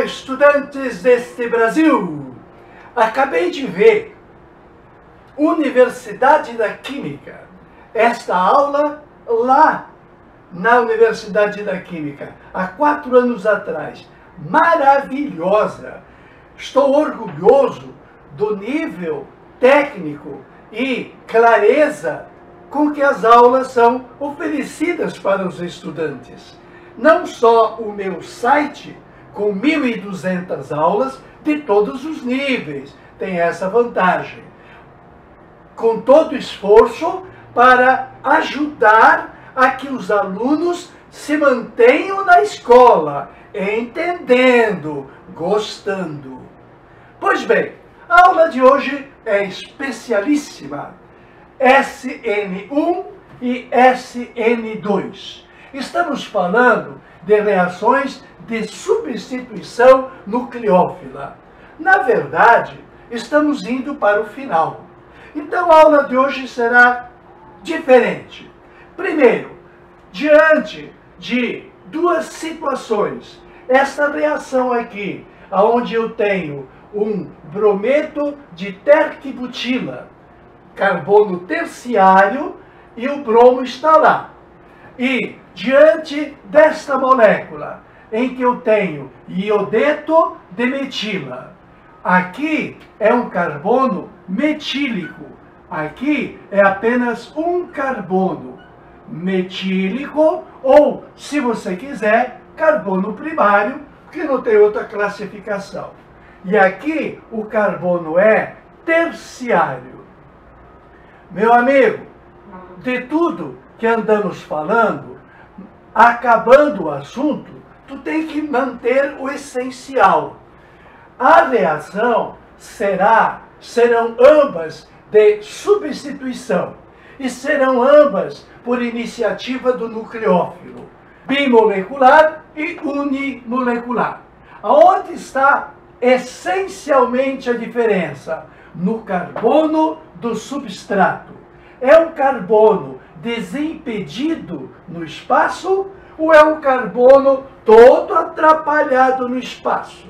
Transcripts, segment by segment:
estudantes deste Brasil! Acabei de ver Universidade da Química. Esta aula lá na Universidade da Química, há 4 anos atrás. Maravilhosa! Estou orgulhoso do nível técnico e clareza com que as aulas são oferecidas para os estudantes. Não só o meu site, com 1.200 aulas de todos os níveis, tem essa vantagem. Com todo esforço para ajudar a que os alunos se mantenham na escola, entendendo, gostando. Pois bem, a aula de hoje é especialíssima. SN1 e SN2. Estamos falando de reações de substituição nucleófila. Na verdade, estamos indo para o final. Então a aula de hoje será diferente. Primeiro, diante de 2 situações, essa reação aqui, onde eu tenho um brometo de terquibutila, carbono terciário, e o bromo está lá. E diante desta molécula, em que eu tenho iodeto de metila, aqui é um carbono metílico, aqui é apenas um carbono metílico, ou, se você quiser, carbono primário, que não tem outra classificação. E aqui o carbono é terciário. Meu amigo, de tudo que andamos falando, acabando o assunto, tu tem que manter o essencial. A reação serão ambas de substituição e serão ambas por iniciativa do nucleófilo, bimolecular e unimolecular. Aonde está essencialmente a diferença? No carbono do substrato. É um carbono desimpedido no espaço ou é um carbono todo atrapalhado no espaço?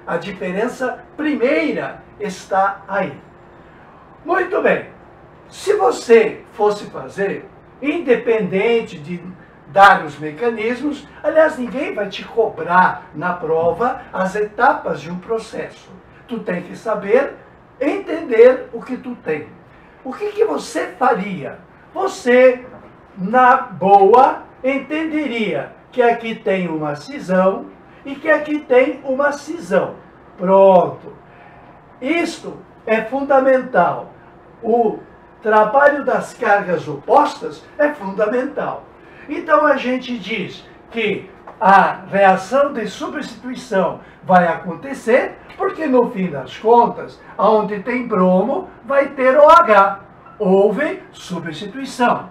A diferença primeira está aí. Muito bem. Se você fosse fazer, independente de dar os mecanismos, aliás, ninguém vai te cobrar na prova as etapas de um processo. Tu tem que saber entender o que tu tem. O que você faria? Você, na boa, entenderia que aqui tem uma cisão e que aqui tem uma cisão. Pronto. Isto é fundamental. O trabalho das cargas opostas é fundamental. Então a gente diz que a reação de substituição vai acontecer porque no fim das contas, onde tem bromo, vai ter OH. Houve substituição.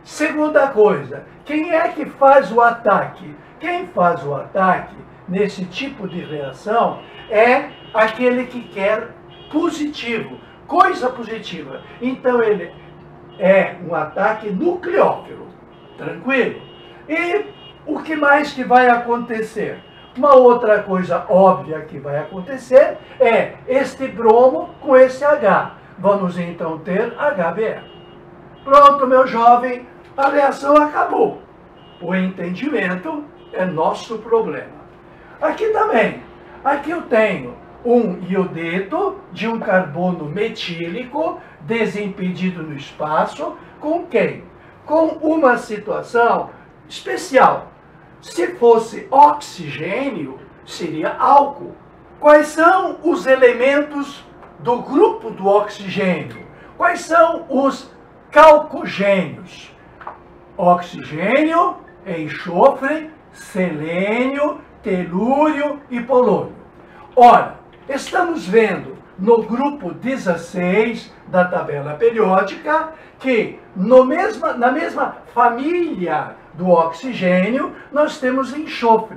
Segunda coisa, quem é que faz o ataque? Quem faz o ataque nesse tipo de reação é aquele que quer positivo, coisa positiva. Então ele é um ataque nucleófilo. Tranquilo? E o que mais que vai acontecer? Uma outra coisa óbvia que vai acontecer é este bromo com esse H. Vamos então ter HBr. Pronto, meu jovem, a reação acabou. O entendimento é nosso problema. Aqui também. Aqui eu tenho um iodeto de um carbono metílico desimpedido no espaço. Com quem? Com uma situação especial. Se fosse oxigênio, seria álcool. Quais são os elementos do grupo do oxigênio? Quais são os calcogênios? Oxigênio, enxofre, selênio, telúrio e polônio. Ora, estamos vendo no grupo 16 da tabela periódica que na mesma família do oxigênio nós temos enxofre.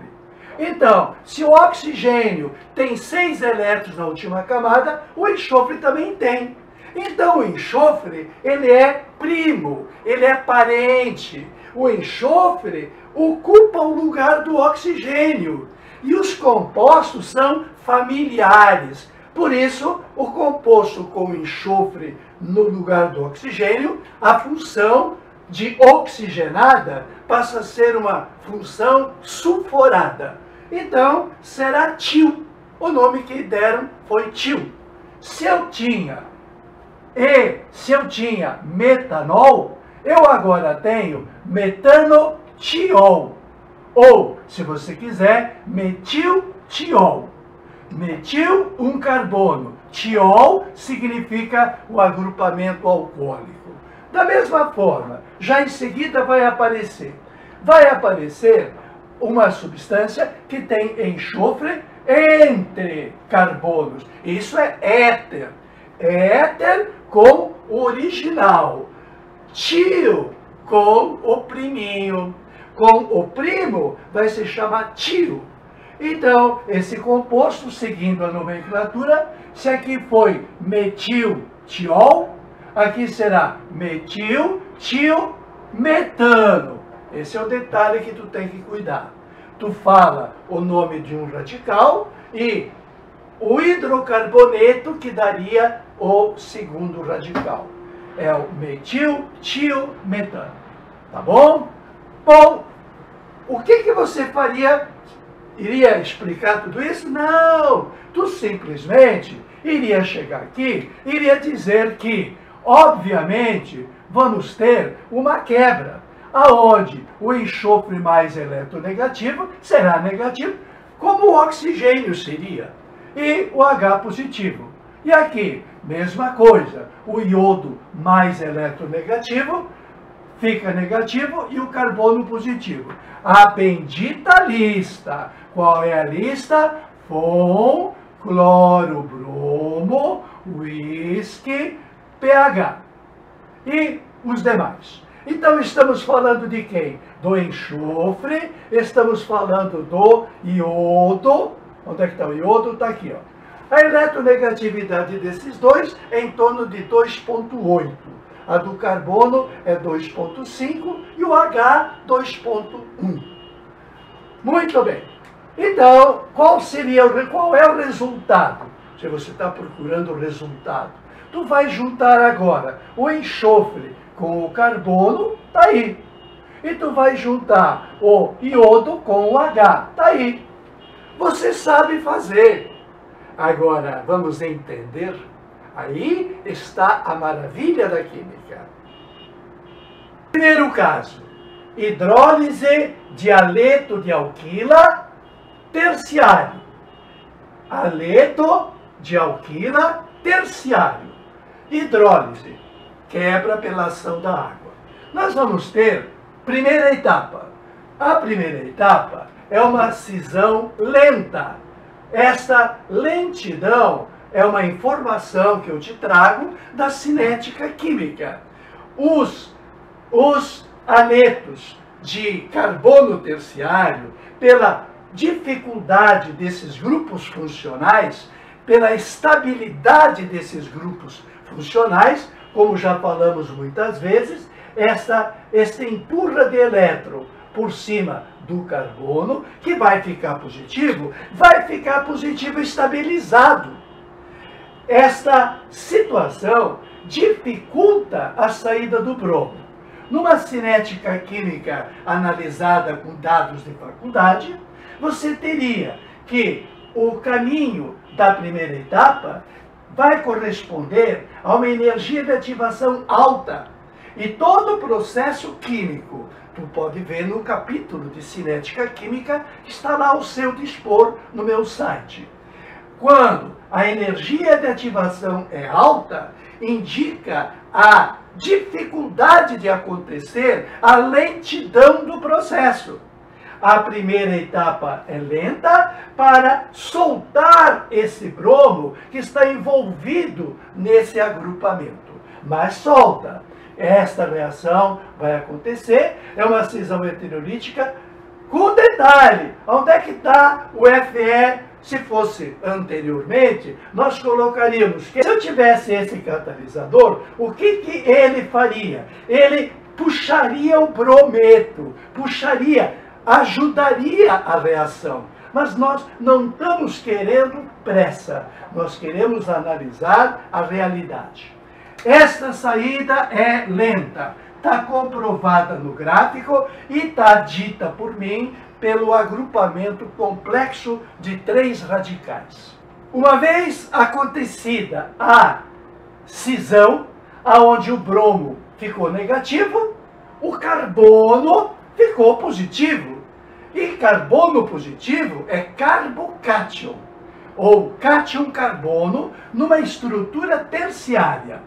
Então, se o oxigênio tem 6 elétrons na última camada, o enxofre também tem. Então, o enxofre, ele é primo, ele é parente. O enxofre ocupa o lugar do oxigênio. E os compostos são familiares. Por isso, o composto com enxofre no lugar do oxigênio, a função de oxigenada passa a ser uma função sulforada. Então, será tio. O nome que deram foi tio. Se eu tinha metanol, eu agora tenho metanotiol. Ou, se você quiser, metiltiol. Metil, um carbono. Tiol significa o agrupamento alcoólico. Da mesma forma, já em seguida vai aparecer uma substância que tem enxofre entre carbonos. Isso é éter. Éter com o original. Tio com o priminho. Com o primo vai se chamar tio. Então, esse composto, seguindo a nomenclatura, se aqui foi metiltiol, aqui será metiltiometano. Esse é o detalhe que tu tem que cuidar. Tu fala o nome de um radical e o hidrocarboneto que daria o segundo radical. É o metiltiometano. Tá bom? Bom, o que você faria? Iria explicar tudo isso? Não! Tu simplesmente iria chegar aqui, iria dizer que, obviamente, vamos ter uma quebra, aonde o enxofre mais eletronegativo será negativo, como o oxigênio seria, e o H positivo. E aqui, mesma coisa, o iodo mais eletronegativo fica negativo e o carbono positivo. A bendita lista. Qual é a lista? Fom, cloro, bromo, uísque, pH. E os demais. Então estamos falando de quem? Do enxofre, estamos falando do iodo. Onde é que está o iodo? Está aqui, ó. A eletronegatividade desses dois é em torno de 2,8. A do carbono é 2,5 e o H 2,1. Muito bem. Então, qual é o resultado? Se você está procurando o resultado, tu vai juntar agora o enxofre com o carbono, tá aí. E tu vai juntar o iodo com o H, tá aí. Você sabe fazer. Agora, vamos entender. Aí está a maravilha da química. Primeiro caso, hidrólise de aleto de alquila terciário. Aleto de alquila terciário. Hidrólise, quebra pela ação da água. Nós vamos ter primeira etapa. A primeira etapa é uma cisão lenta. Esta lentidão é uma informação que eu te trago da cinética química. Os aletos de carbono terciário, pela dificuldade desses grupos funcionais, pela estabilidade desses grupos funcionais, como já falamos muitas vezes, esse empurra de elétron por cima do carbono, que vai ficar positivo estabilizado. Esta situação dificulta a saída do bromo. Numa cinética química analisada com dados de faculdade, você teria que o caminho da primeira etapa vai corresponder a uma energia de ativação alta. E todo o processo químico, tu pode ver no capítulo de cinética química, que está lá ao seu dispor no meu site. Quando a energia de ativação é alta, indica a dificuldade de acontecer, a lentidão do processo. A primeira etapa é lenta para soltar esse bromo que está envolvido nesse agrupamento, mas solta. Esta reação vai acontecer, é uma cisão heterolítica com detalhe. Onde é que está o Fe? Se fosse anteriormente, nós colocaríamos que se eu tivesse esse catalisador, o que ele faria? Ele puxaria o brometo, ajudaria a reação. Mas nós não estamos querendo pressa, nós queremos analisar a realidade. Esta saída é lenta, está comprovada no gráfico e está dita por mim pelo agrupamento complexo de 3 radicais. Uma vez acontecida a cisão, aonde o bromo ficou negativo, o carbono ficou positivo. E carbono positivo é carbocátion, ou cátion-carbono, numa estrutura terciária.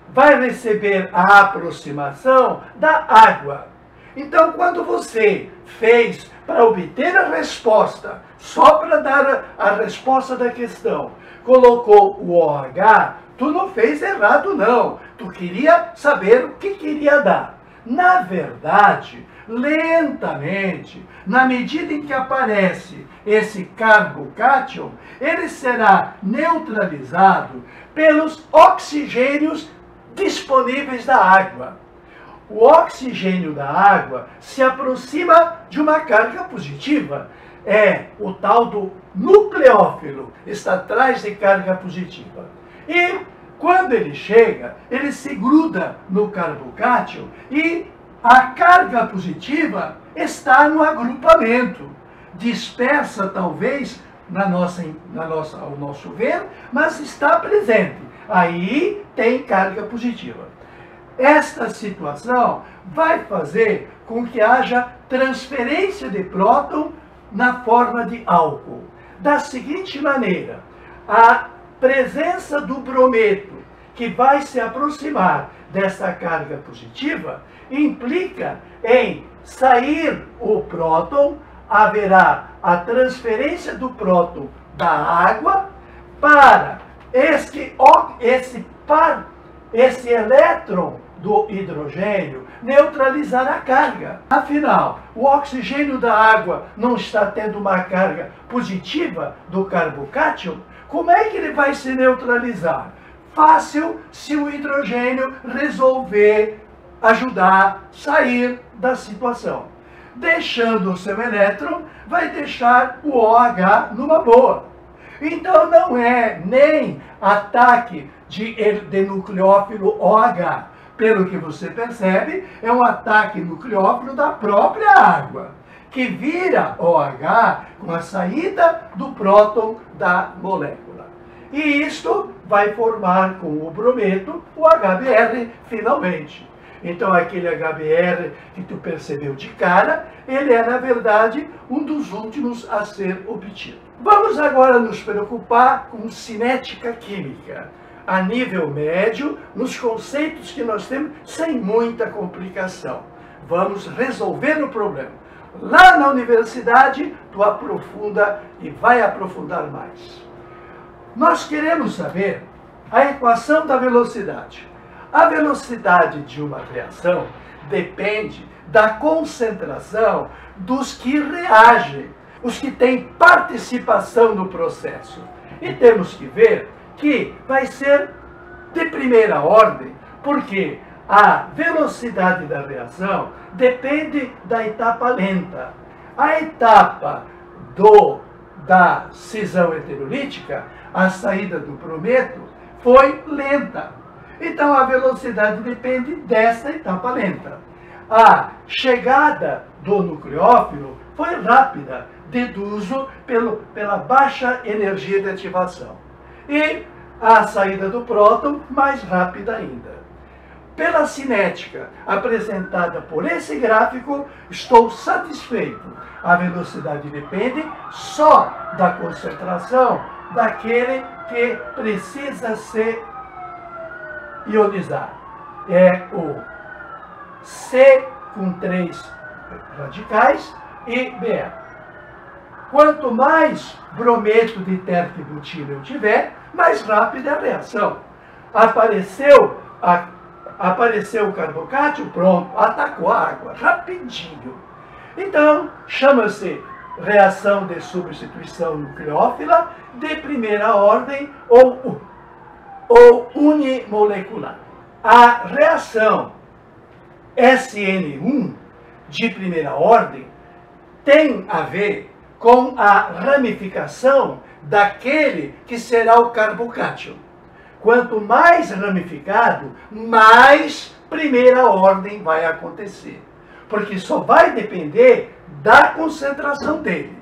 Vai receber a aproximação da água. Então, quando você fez para obter a resposta, só para dar a resposta da questão, colocou o OH, tu não fez errado não. Tu queria saber o que queria dar. Na verdade, lentamente, na medida em que aparece esse carbocátion, ele será neutralizado pelos oxigênios disponíveis da água. O oxigênio da água se aproxima de uma carga positiva. É o tal do nucleófilo, está atrás de carga positiva. E quando ele chega, ele se gruda no carbocátion e a carga positiva está no agrupamento. Dispersa talvez ao nosso ver, mas está presente. Aí tem carga positiva. Esta situação vai fazer com que haja transferência de próton na forma de álcool. Da seguinte maneira, a presença do brometo, que vai se aproximar dessa carga positiva, implica em sair o próton, haverá a transferência do próton da água para esse elétron do hidrogênio neutralizar a carga. Afinal, o oxigênio da água não está tendo uma carga positiva do carbocátion, como é que ele vai se neutralizar? Fácil se o hidrogênio resolver ajudar a sair da situação. Deixando o seu elétron, vai deixar o OH numa boa. Então não é nem ataque de nucleófilo OH. Pelo que você percebe, é um ataque nucleófilo da própria água, que vira OH com a saída do próton da molécula. E isto vai formar com o brometo o HBr finalmente. Então aquele HBr que tu percebeu de cara, ele é na verdade um dos últimos a ser obtido. Vamos agora nos preocupar com cinética química, a nível médio, nos conceitos que nós temos, sem muita complicação. Vamos resolver o problema. Lá na universidade, tu aprofunda e vai aprofundar mais. Nós queremos saber a equação da velocidade. A velocidade de uma reação depende da concentração dos que reagem, os que têm participação no processo. E temos que ver que vai ser de primeira ordem, porque a velocidade da reação depende da etapa lenta. A etapa da cisão heterolítica, a saída do brometo, foi lenta. Então a velocidade depende dessa etapa lenta. A chegada do nucleófilo foi rápida, deduzo pela baixa energia de ativação. E a saída do próton mais rápida ainda. Pela cinética apresentada por esse gráfico, estou satisfeito. A velocidade depende só da concentração daquele que precisa se ionizar. É o C com 3 radicais e Br. Quanto mais brometo de terpibutilo eu tiver, mais rápida é a reação. Apareceu o carbocátion, pronto, atacou a água, rapidinho. Então, chama-se reação de substituição nucleófila de primeira ordem ou unimolecular. A reação SN1 de primeira ordem tem a ver com a ramificação daquele que será o carbocátion. Quanto mais ramificado, mais primeira ordem vai acontecer. Porque só vai depender da concentração dele.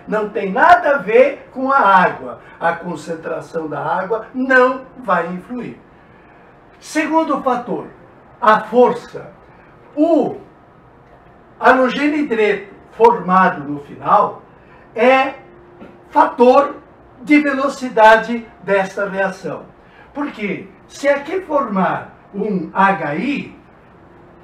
Não tem nada a ver com a água. A concentração da água não vai influir. Segundo fator, a força. O halogênio hidreto formado no final é fator de velocidade desta reação. Porque se aqui formar um HI,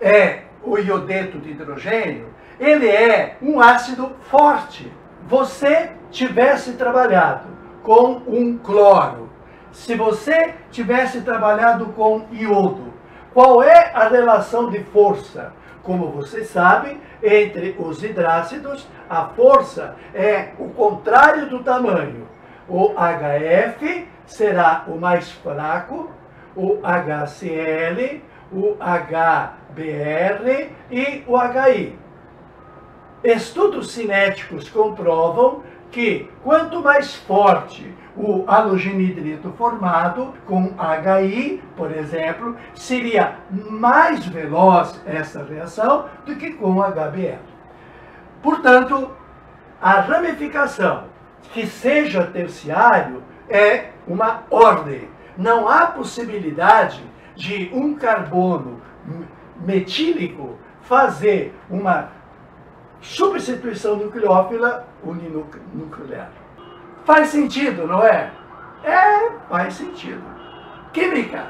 é o iodeto de hidrogênio, ele é um ácido forte. Você tivesse trabalhado com um cloro, se você tivesse trabalhado com iodo, qual é a relação de força? Como vocês sabem, entre os hidrácidos, a força é o contrário do tamanho. O HF será o mais fraco, o HCl, o HBr e o HI. Estudos cinéticos comprovam que quanto mais forte o halogênio hidreto formado com HI, por exemplo, seria mais veloz essa reação do que com HBr. Portanto, a ramificação que seja terciário é uma ordem. Não há possibilidade de um carbono metílico fazer uma substituição nucleófila uninuclear. Faz sentido, não é? Faz sentido. Química.